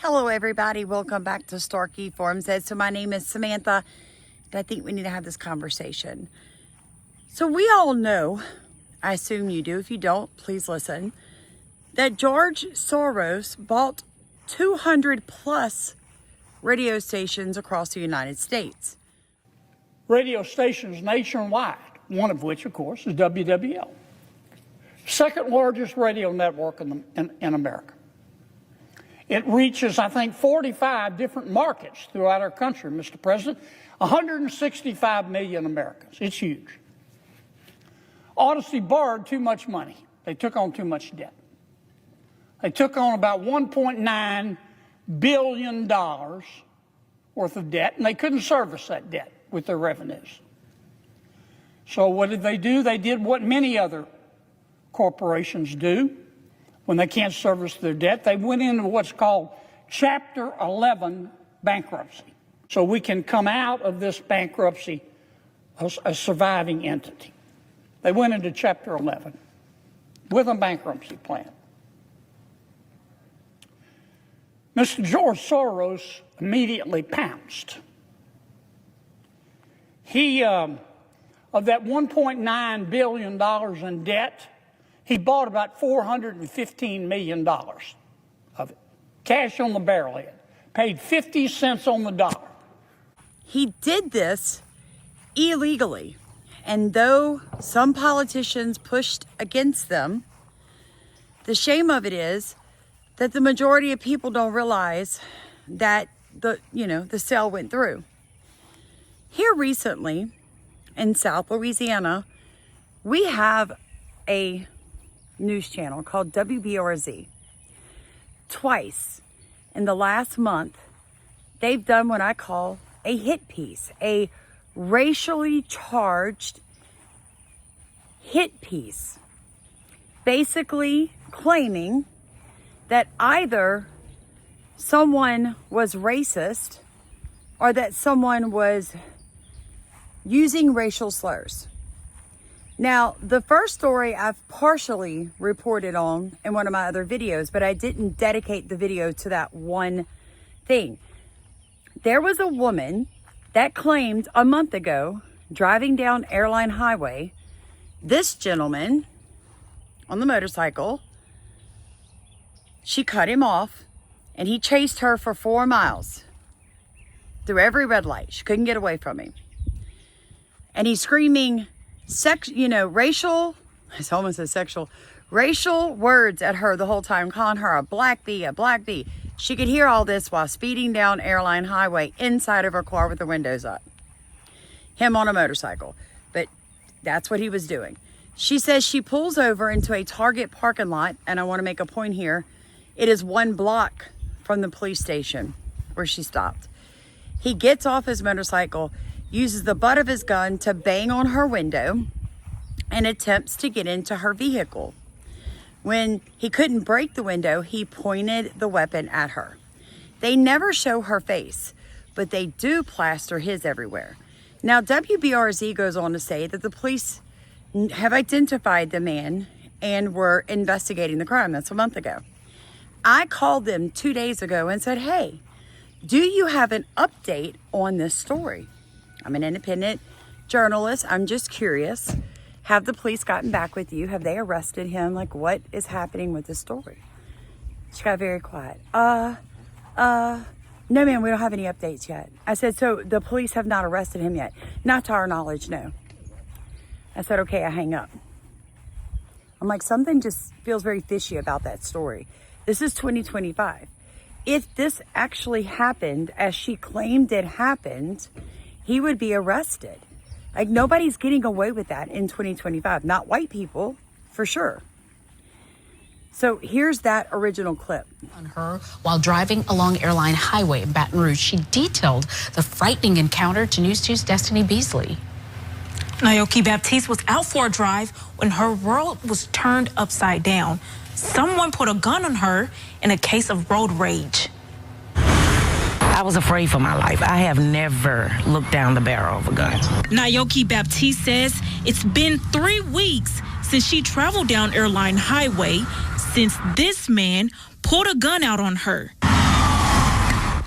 Hello everybody, welcome back to Starkey Forums. So my name is Samantha, and I think we need to have this conversation. So we all know, I assume you do, if you don't, please listen, that George Soros bought 200 plus radio stations across the United States. Radio stations nationwide, one of which, of course, is WWL. Second largest radio network in America. It reaches, I think, 45 different markets throughout our country, Mr. President. 165 million Americans. It's huge. Odyssey borrowed too much money. They took on too much debt. They took on about $1.9 billion worth of debt, and they couldn't service that debt with their revenues. So what did they do? They did what many other corporations do. When they can't service their debt, they went into what's called Chapter 11 bankruptcy. So we can come out of this bankruptcy a surviving entity. They went into Chapter 11 with a bankruptcy plan. Mr. George Soros immediately pounced. He, of that $1.9 billion in debt, he bought about $415 million of it. Cash on the barrelhead. Paid 50 cents on the dollar. He did this illegally. And though some politicians pushed against them, the shame of it is that the majority of people don't realize that the sale went through. Here recently in South Louisiana, we have a news channel called WBRZ. Twice in the last month, they've done what I call a hit piece, a racially charged hit piece, basically claiming that either someone was racist or that someone was using racial slurs. Now, the first story I've partially reported on in one of my other videos, but I didn't dedicate the video to that one thing. There was a woman that claimed a month ago, driving down Airline Highway, this gentleman on the motorcycle, she cut him off and he chased her for 4 miles through every red light. She couldn't get away from him. And he's screaming racial words at her the whole time, calling her a black bee, a black bee. She could hear all this while speeding down Airline Highway inside of her car with the windows up. Him on a motorcycle. But that's what he was doing. She says she pulls over into a Target parking lot, and I want to make a point here. It is 1 block from the police station where she stopped. He gets off his motorcycle, uses the butt of his gun to bang on her window and attempts to get into her vehicle. When he couldn't break the window, he pointed the weapon at her. They never show her face, but they do plaster his everywhere. Now, WBRZ goes on to say that the police have identified the man and were investigating the crime. That's a month ago. I called them 2 days ago and said, hey, do you have an update on this story? I'm an independent journalist. I'm just curious. Have the police gotten back with you? Have they arrested him? Like, what is happening with this story? She got very quiet. No, ma'am, we don't have any updates yet. I said, so the police have not arrested him yet? Not to our knowledge, no. I said, okay, I hang up. I'm like, something just feels very fishy about that story. This is 2025. If this actually happened as she claimed it happened, he would be arrested. Like, nobody's getting away with that in 2025. Not white people, for sure. So here's that original clip. On her while driving along Airline Highway in Baton Rouge, she detailed the frightening encounter to News 2's Destiny Beasley. Naoki Baptiste was out for a drive when her world was turned upside down. Someone put a gun on her in a case of road rage. I was afraid for my life. I have never looked down the barrel of a gun. Naoki Baptiste says it's been 3 weeks since she traveled down Airline Highway since this man pulled a gun out on her.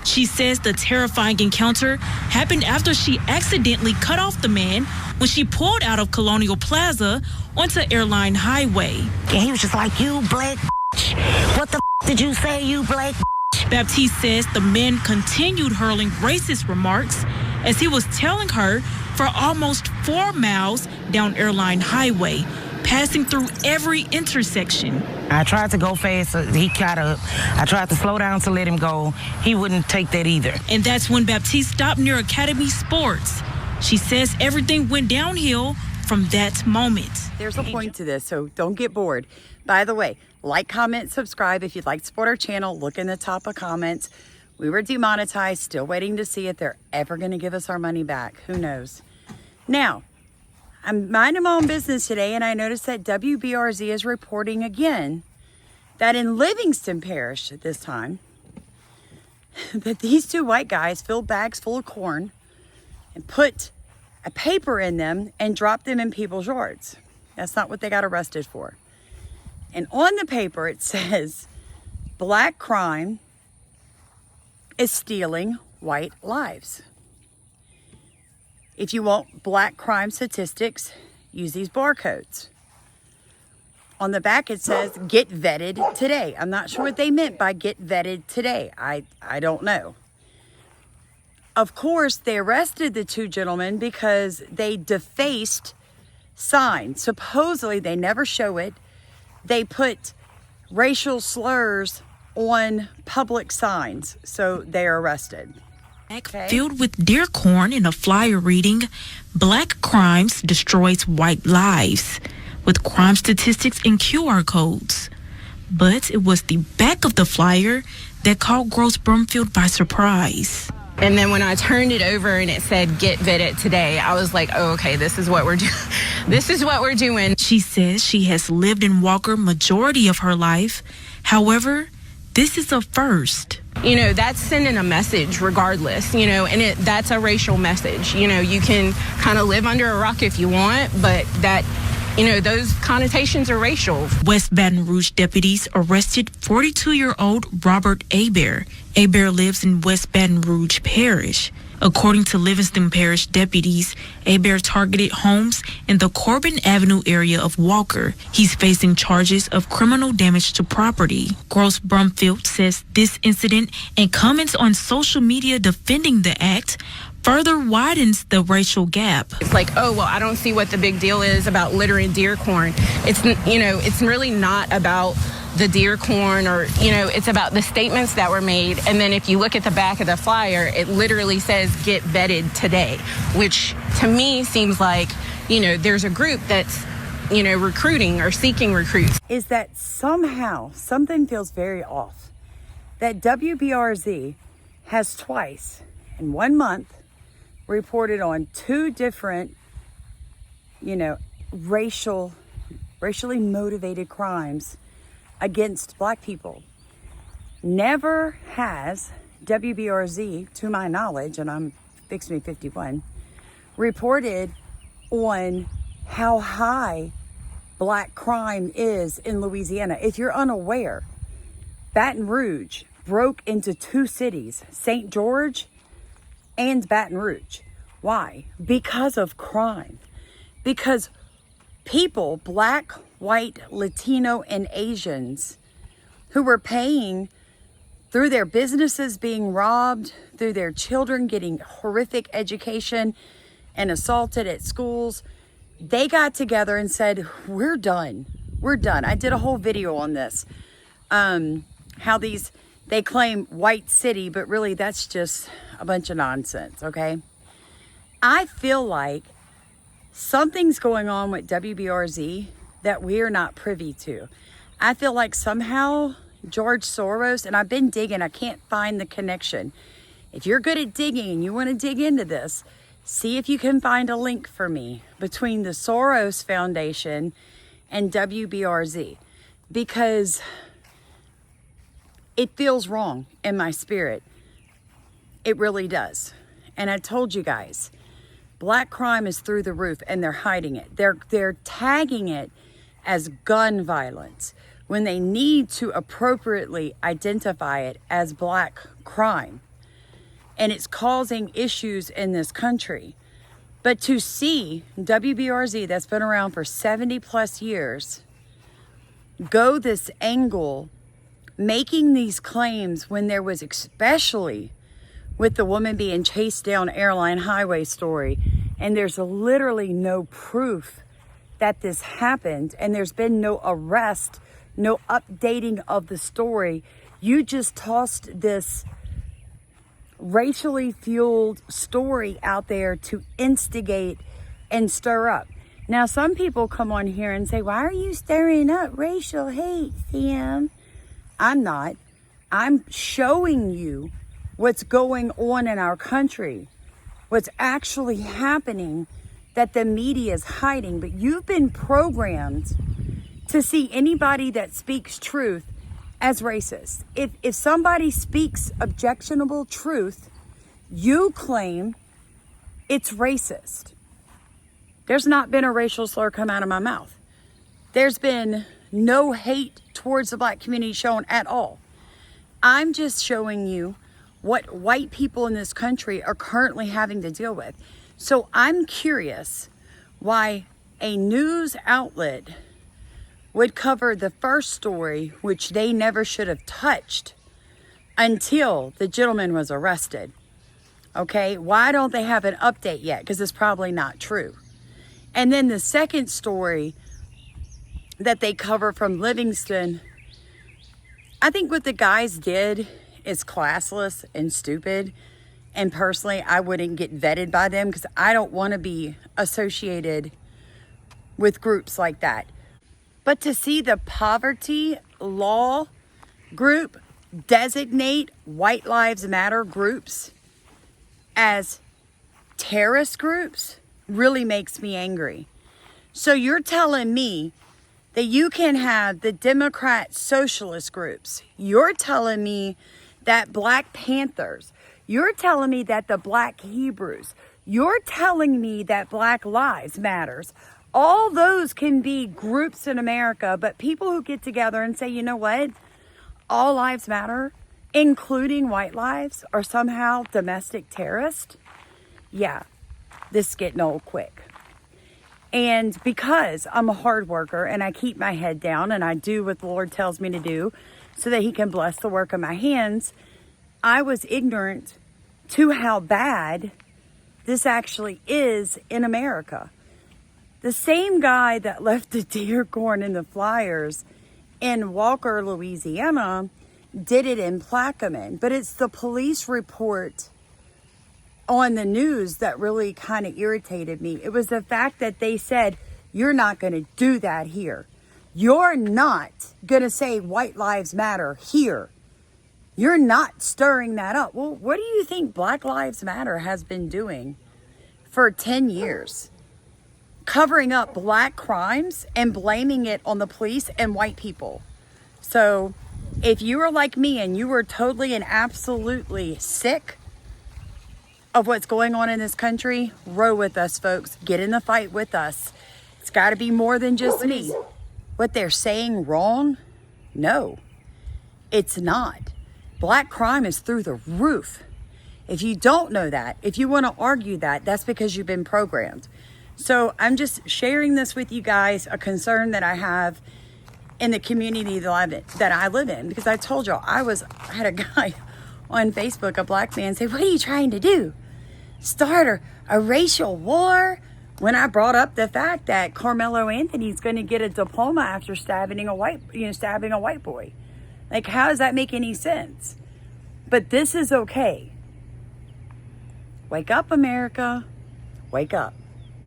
She says the terrifying encounter happened after she accidentally cut off the man when she pulled out of Colonial Plaza onto Airline Highway. And he was just like, "You black bitch. What the did you say, you black bitch?" Baptiste says the man continued hurling racist remarks as he was tailing her for almost 4 miles down Airline Highway, passing through every intersection. I tried to go fast. He caught up. I tried to slow down to let him go. He wouldn't take that either. And that's when Baptiste stopped near Academy Sports. She says everything went downhill from that moment. There's a point to this, so don't get bored. By the way, like, comment, subscribe. If you'd like to support our channel, look in the top of comments. We were demonetized, still waiting to see if they're ever going to give us our money back. Who knows? Now, I'm minding my own business today, and I noticed that WBRZ is reporting again that in Livingston Parish at this time, that these 2 white guys filled bags full of corn and put a paper in them and dropped them in people's yards. That's not what they got arrested for. And on the paper it says, black crime is stealing white lives. If you want black crime statistics, use these barcodes. On the back it says, get vetted today. I'm not sure what they meant by get vetted today. I don't know. Of course, they arrested the 2 gentlemen because they defaced signs. Supposedly, they never show it. They put racial slurs on public signs, so they're arrested. Okay. Filled with deer corn and a flyer reading, "Black crimes destroys white lives," with crime statistics and QR codes. But it was the back of the flyer that caught Gross Brumfield by surprise. And then when I turned it over and it said, "Get vetted today," I was like, oh, okay, this is what we're doing. This is what we're doing. She says she has lived in Walker majority of her life. However, this is a first. You know, that's sending a message regardless, you know, and that's a racial message. You know, you can kind of live under a rock if you want, but that, you know, those connotations are racial. West Baton Rouge deputies arrested 42-year-old Robert Hebert. Hebert lives in West Baton Rouge Parish. According to Livingston Parish deputies, Hebert targeted homes in the Corbin Avenue area of Walker. He's facing charges of criminal damage to property. Gross Brumfield says this incident and comments on social media defending the act further widens the racial gap. It's like, oh, well, I don't see what the big deal is about littering deer corn. It's, you know, it's really not about the deer corn or, you know, it's about the statements that were made. And then if you look at the back of the flyer, it literally says, "Get vetted today," which to me seems like, you know, there's a group that's, you know, recruiting or seeking recruits. Is that somehow something feels very off. That WBRZ has twice in 1 month reported on 2 different, you know, racially motivated crimes against black people. Never has WBRZ, to my knowledge, and I'm fixing to be 51, reported on how high black crime is in Louisiana. If you're unaware, Baton Rouge broke into 2 cities, St. George and Baton Rouge. Why? Because of crime. Because people, black, white, Latino, and Asians, who were paying through their businesses being robbed, through their children getting horrific education and assaulted at schools, they got together and said, we're done. We're done. I did a whole video on this. How they claim white city, but really that's just a bunch of nonsense, okay? I feel like something's going on with WBRZ that we are not privy to. I feel like somehow George Soros, and I've been digging, I can't find the connection. If you're good at digging and you want to dig into this, see if you can find a link for me between the Soros Foundation and WBRZ, because it feels wrong in my spirit. It really does. And I told you guys, black crime is through the roof and they're hiding it. They're tagging it as gun violence when they need to appropriately identify it as black crime. and it's causing issues in this country. But to see WBRZ, that's been around for 70 plus years, go this angle, making these claims when there was, especially with the woman being chased down Airline Highway story, and there's literally no proof that this happened, and there's been no arrest, no updating of the story. You just tossed this racially fueled story out there to instigate and stir up. Now, some people come on here and say, why are you stirring up racial hate, Sam? I'm not. I'm showing you what's going on in our country, what's actually happening that the media is hiding. But you've been programmed to see anybody that speaks truth as racist. If somebody speaks objectionable truth, you claim it's racist. There's not been a racial slur come out of my mouth. There's been no hate towards the black community shown at all. I'm just showing you what white people in this country are currently having to deal with. So I'm curious why a news outlet would cover the first story, which they never should have touched until the gentleman was arrested. Okay, why don't they have an update yet? Because it's probably not true. And then the second story that they cover from Livingston, I think what the guys did is classless and stupid. And personally, I wouldn't get vetted by them because I don't want to be associated with groups like that. But to see the poverty law group designate White Lives Matter groups as terrorist groups really makes me angry. So you're telling me that you can have the Democrat socialist groups. You're telling me that Black Panthers. You're telling me that the Black Hebrews. You're telling me that Black Lives Matters. All those can be groups in America, but people who get together and say, you know what? All lives matter, including white lives, are somehow domestic terrorists. Yeah, this is getting old quick. And because I'm a hard worker and I keep my head down and I do what the Lord tells me to do so that he can bless the work of my hands, I was ignorant to how bad this actually is in America. The same guy that left the deer corn in the flyers in Walker, Louisiana, did it in Plaquemine. But it's the police report on the news that really kind of irritated me. It was the fact that they said, you're not going to do that here. You're not going to say White Lives Matter here. You're not stirring that up. Well, what do you think Black Lives Matter has been doing for 10 years? Covering up black crimes and blaming it on the police and white people. So if you are like me and you were totally and absolutely sick of what's going on in this country, row with us, folks. Get in the fight with us. It's got to be more than just me. What they're saying wrong? No, it's not. Black crime is through the roof. If you don't know that, if you want to argue that, that's because you've been programmed. So I'm just sharing this with you guys, a concern that I have in the community that I live in. Because I told y'all, I had a guy on Facebook, a black man, say, what are you trying to do? Start a racial war? When I brought up the fact that Carmelo Anthony's going to get a diploma after stabbing a white boy. Like, how does that make any sense? But this is okay. Wake up, America. Wake up.